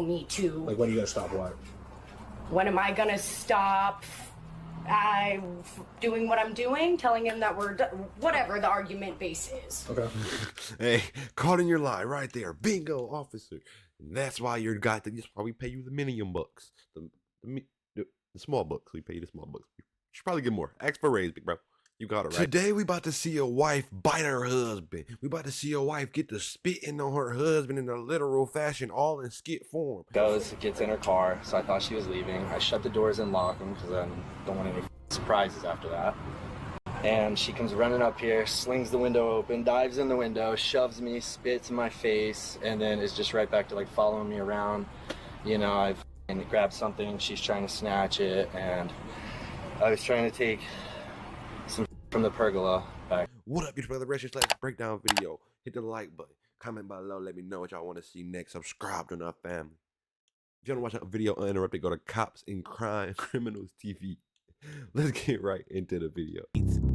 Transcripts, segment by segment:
me to... Like, when are you going to stop what? When am I going to stop doing what I'm doing? Telling him that we're... whatever the argument base is. Okay. Hey, caught in your lie right there. Bingo, officer. And that's why you're got to... That's why we pay you the minimum bucks. The small bucks. We pay you the small bucks. You should probably get more. Ask for a raise, big bro. You got it right. Today we about to see a wife bite her husband. We about to see a wife get to spitting on her husband in a literal fashion, all in skit form. Gets in her car, so I thought she was leaving. I shut the doors and lock them because I don't want any surprises after that. And she comes running up here, slings the window open, dives in the window, shoves me, spits in my face, and then is just right back to like following me around. You know, I've grabbed something, she's trying to snatch it, and I was trying to take some from the pergola back. What up, YouTube? The Rest breakdown video. Hit the like button. Comment below. Let me know what y'all want to see next. Subscribe to our family. If you want to watch a video uninterrupted, go to Cops and Crime Criminals TV. Let's get right into the video.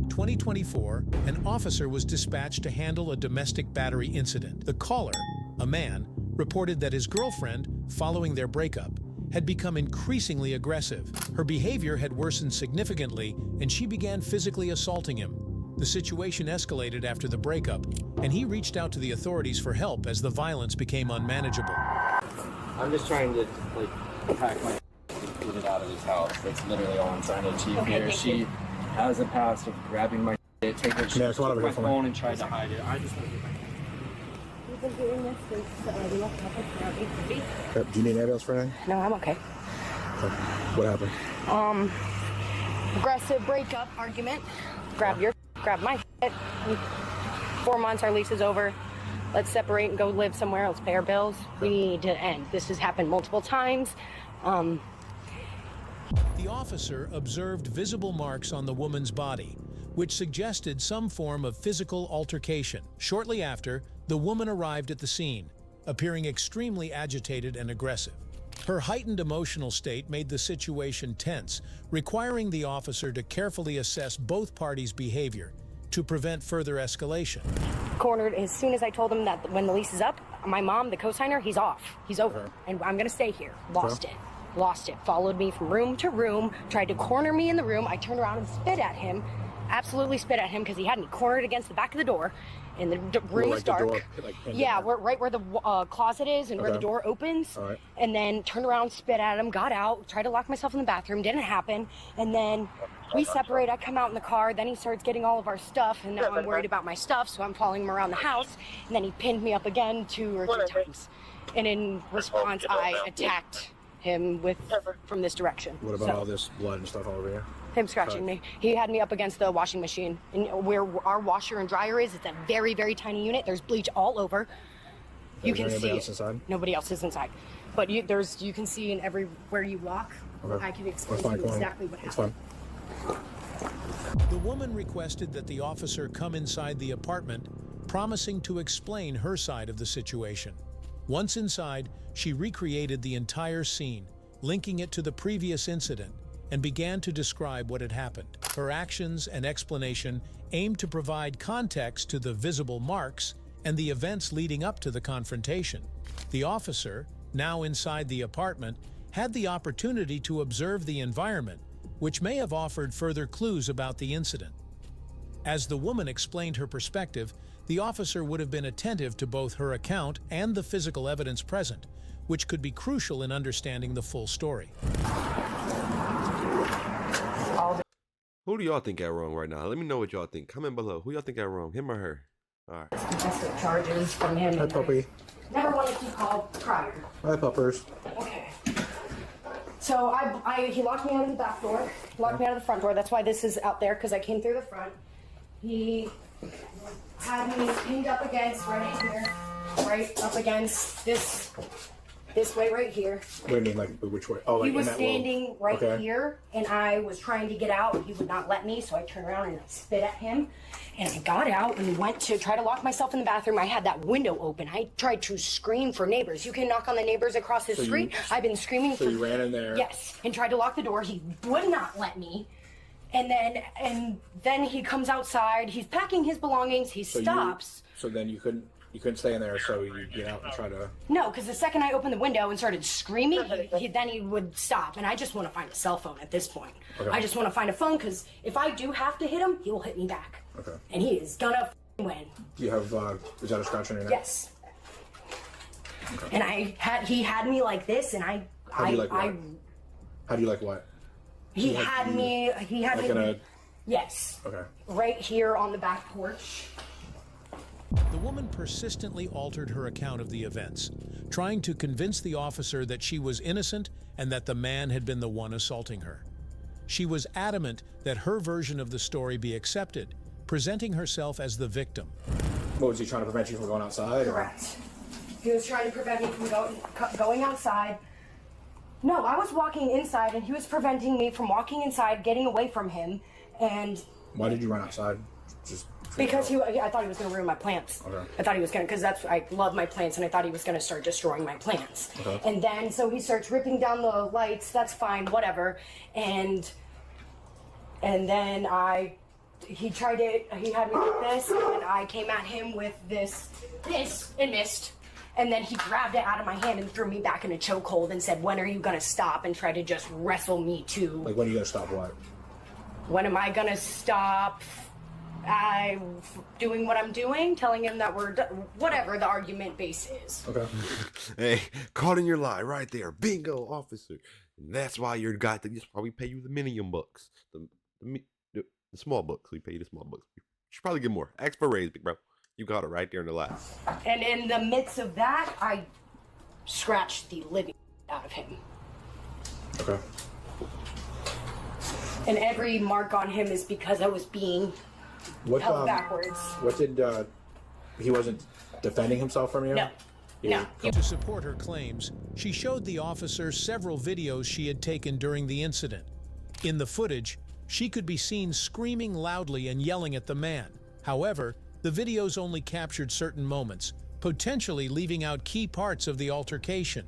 2024, an officer was dispatched to handle a domestic battery incident. The caller, a man, reported that his girlfriend, following their breakup, had become increasingly aggressive. Her behavior had worsened significantly, and she began physically assaulting him. The situation escalated after the breakup, and he reached out to the authorities for help as the violence became unmanageable. I'm just trying to like pack my and get it out of this house. That's literally all I'm trying to achieve here. She has a past of grabbing my shit, taking my phone and tried to hide it. I just want to get my We've been doing this since we left around 8:30. Do you need anything else for anything? No, I'm okay. What happened? Aggressive breakup argument. Grab my shit. 4 months, our lease is over. Let's separate and go live somewhere else, pay our bills. We need to end. This has happened multiple times. The officer observed visible marks on the woman's body, which suggested some form of physical altercation. Shortly after, the woman arrived at the scene, appearing extremely agitated and aggressive. Her heightened emotional state made the situation tense, requiring the officer to carefully assess both parties' behavior to prevent further escalation. Cornered as soon as I told him that when the lease is up, my mom, the co-signer, he's off. He's over. And I'm gonna stay here. Lost it. Followed me from room to room, tried to corner me in the room. I turned around and spit at him. Absolutely spit at him because he had me cornered against the back of the door. And the room is dark. Yeah, we're right where the closet is and where the door opens. All right. And then turned around, spit at him, got out, tried to lock myself in the bathroom. Didn't happen. And then we separate. I come out in the car. Then he starts getting all of our stuff. And now I'm worried about my stuff. So I'm following him around the house. And then he pinned me up again 2 or 3 times. And in response, I attacked him from this direction. What about all this blood and stuff all over here? Him scratching me. He had me up against the washing machine. And where our washer and dryer is, it's a very, very tiny unit. There's bleach all over. You can see else inside? Nobody else is inside. But you can see in everywhere you walk. Okay. I can explain to you exactly what happened. It's fine. The woman requested that the officer come inside the apartment, promising to explain her side of the situation. Once inside, she recreated the entire scene, linking it to the previous incident, and began to describe what had happened. Her actions and explanation aimed to provide context to the visible marks and the events leading up to the confrontation. The officer, now inside the apartment, had the opportunity to observe the environment, which may have offered further clues about the incident. As the woman explained her perspective, the officer would have been attentive to both her account and the physical evidence present, which could be crucial in understanding the full story. Who do y'all think got wrong right now? Let me know what y'all think. Comment below. Who y'all think got wrong? Him or her? All right. Contested charges from him. Hi, puppy. Never wanted to be called prior. Hi, puppers. Okay. So he locked me out of the back door, locked me out of the front door. That's why this is out there, because I came through the front. He had me pinned up against right here, right up against this way right here. What do you mean, like which way? Oh, like he was standing right here, and I was trying to get out, and he would not let me, so I turned around and spit at him. And I got out and went to try to lock myself in the bathroom. I had that window open. I tried to scream for neighbors. You can knock on the neighbors across the street. I've been screaming for... So you ran in there? Yes, and tried to lock the door. He would not let me. And then he comes outside. He's packing his belongings. He stops. So then you couldn't... You couldn't stay in there, so you get out and try to. No, because the second I opened the window and started screaming, then he would stop. And I just want to find a cell phone at this point. Okay. I just want to find a phone because if I do have to hit him, he will hit me back. Okay. And he is gonna win. You have, is that a scratch on your neck? Yes. Okay. And he had me like this, and How do you like what? How do you like what? He had me. Like in a. Yes. Okay. Right here on the back porch. The woman persistently altered her account of the events, trying to convince the officer that she was innocent and that the man had been the one assaulting her. She was adamant that her version of the story be accepted, presenting herself as the victim. What was he trying to prevent you from going outside? Correct. He was trying to prevent me from going outside. No, I was walking inside, and he was preventing me from walking inside, getting away from him, and... Why did you run outside? Just... Because I thought he was going to ruin my plants. Okay. I thought he was going to, because I love my plants, and I thought he was going to start destroying my plants. Okay. And then, so he starts ripping down the lights, that's fine, whatever, and then he had me like this, and I came at him with this, and missed. And then he grabbed it out of my hand and threw me back in a chokehold and said, when are you going to stop? And tried to just wrestle me to... Like, when are you going to stop what? When am I going to stop doing what I'm doing? Telling him that we're... Whatever the argument base is. Okay. Hey, caught in your lie right there. Bingo, officer. And that's why you're got. That's why we pay you the minimum bucks. The small bucks. We pay you the small bucks. You should probably get more. Ask for a raise, big bro. You got it right there in the lap. And in the midst of that, I scratched the living out of him. Okay. And every mark on him is because I was being held backwards. What did, he wasn't defending himself from you? No. No. To support her claims, she showed the officer several videos she had taken during the incident. In the footage, she could be seen screaming loudly and yelling at the man. However, the videos only captured certain moments, potentially leaving out key parts of the altercation.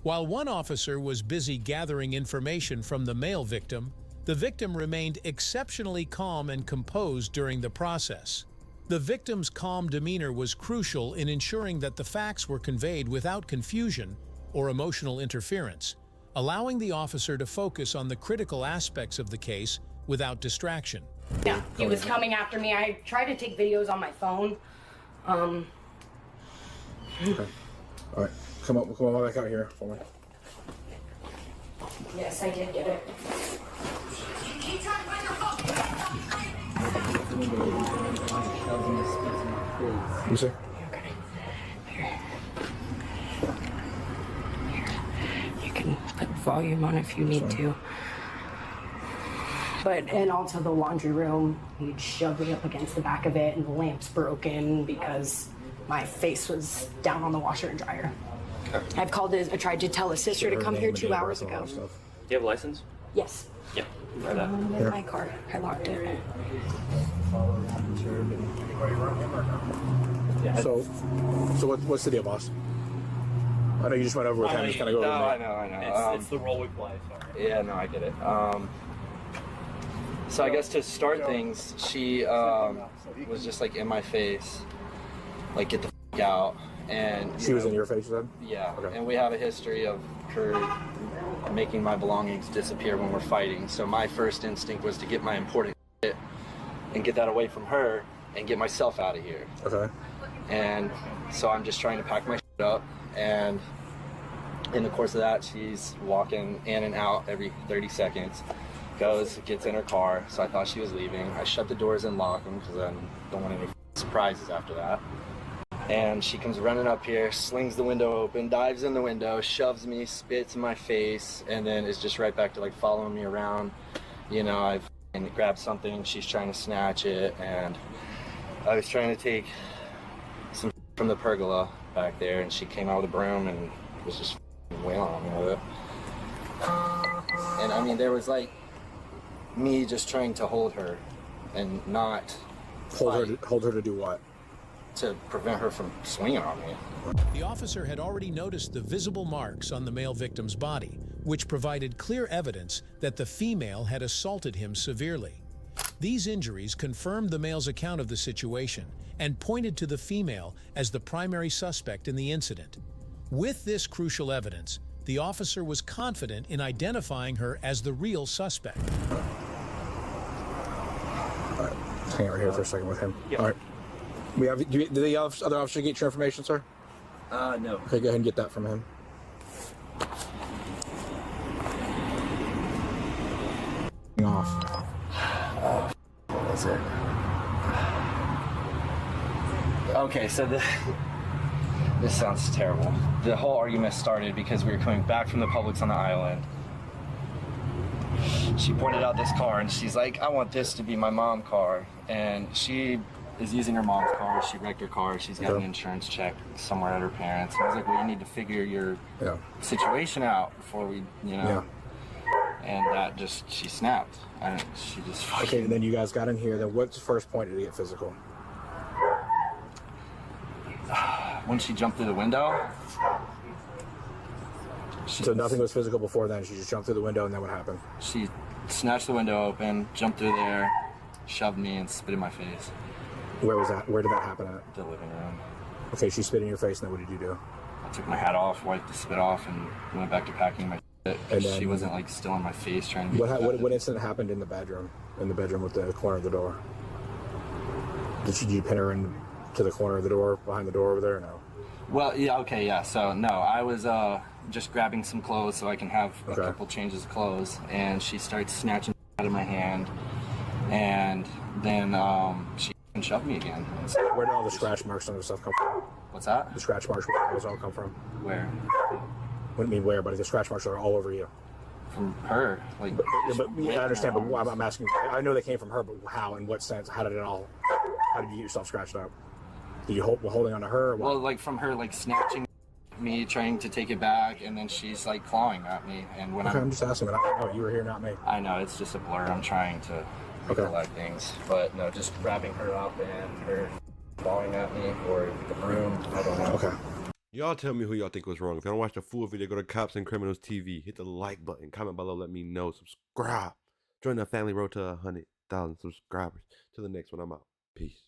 While one officer was busy gathering information from the male victim, the victim remained exceptionally calm and composed during the process. The victim's calm demeanor was crucial in ensuring that the facts were conveyed without confusion or emotional interference, allowing the officer to focus on the critical aspects of the case without distraction. Yeah, he was coming after me. I tried to take videos on my phone. Okay. All right. Come on back out here for me. Yes, I did get it. You see? Okay. Here. You can put volume on if you need to. And also the laundry room, he'd shove me up against the back of it, and the lamp's broken because my face was down on the washer and dryer. Okay. I tried to tell a sister to come here 2 hours ago. Do you have a license? Yes. Yeah. In my car. I locked it. Yeah. So what's the deal, boss? I know you just went over with him. Just kind of go over with me. I know. It's the role we play. Sorry. Yeah, no, I get it. So I guess to start things, she was just like in my face, like get the f*** out. And She was in your face, you said? Yeah. Okay. And we have a history of her making my belongings disappear when we're fighting. So my first instinct was to get my important shit and get that away from her and get myself out of here. Okay. And so I'm just trying to pack my shit up, and in the course of that, she's walking in and out every 30 seconds, gets in her car. So I thought she was leaving. I shut the doors and lock them because I don't want any surprises after that. And she comes running up here, slings the window open, dives in the window, shoves me, spits in my face, and then is just right back to like following me around. You know, I've grabbed something, she's trying to snatch it, and I was trying to take some from the pergola back there, and she came out with a broom and was just wailing on me with it. And I mean, there was like me just trying to hold her and not Hold her to do what? to prevent her from swinging on me. The officer had already noticed the visible marks on the male victim's body, which provided clear evidence that the female had assaulted him severely. These injuries confirmed the male's account of the situation and pointed to the female as the primary suspect in the incident. With this crucial evidence, the officer was confident in identifying her as the real suspect. All right. Hang out here for a second with him. Yeah. All right. Did the other officer get your information, sir? No. Okay, go ahead and get that from him. Off. What was it? Okay, so this sounds terrible. The whole argument started because we were coming back from the Publix on the island. She pointed out this car and she's like, I want this to be my mom's car. And she is using her mom's car. She wrecked her car. She's got an insurance check somewhere at her parents'. And I was like, well, you need to figure your situation out before we, you know. Yeah. And that just, she snapped. And she just fucking... Okay, and then you guys got in here. Then what's the first point to get physical? When she jumped through the window. So nothing was physical before then. She just jumped through the window, and then what happened? She snatched the window open, jumped through there, shoved me, and spit in my face. Where was that? Where did that happen at? The living room. Okay, she spit in your face, and then what did you do? I took my hat off, wiped the spit off, and went back to packing my shit. And then, she wasn't like still in my face trying to be what incident happened in the bedroom? In the bedroom with the corner of the door? Did you pin her in to the corner of the door, behind the door over there, or no? Well, yeah, okay, yeah. So, no, I was just grabbing some clothes so I can have a couple changes of clothes, and she starts snatching out of my hand, and then she shoved me again. So, where did all the scratch marks and stuff come from? what's that? The scratch marks, where did those all come from? Where? Wouldn't mean where, but the scratch marks are all over you. From her. Like, I understand, but I'm asking, I know they came from her, but how, in what sense? How did you get yourself scratched up? Did you holding on to her? Or what? Well, like from her, like snatching me, trying to take it back, and then she's like clawing at me. And when I'm just asking, but I know you were here, not me. I know, it's just a blur. I'm trying to recollect things. But no, just wrapping her up and her clawing at me, or the broom. I don't know. Okay. Y'all tell me who y'all think was wrong. If y'all don't watch the full video, go to Cops and Criminals TV. Hit the like button. Comment below. Let me know. Subscribe. Join the family road to 100,000 subscribers. Till the next one, I'm out. Peace.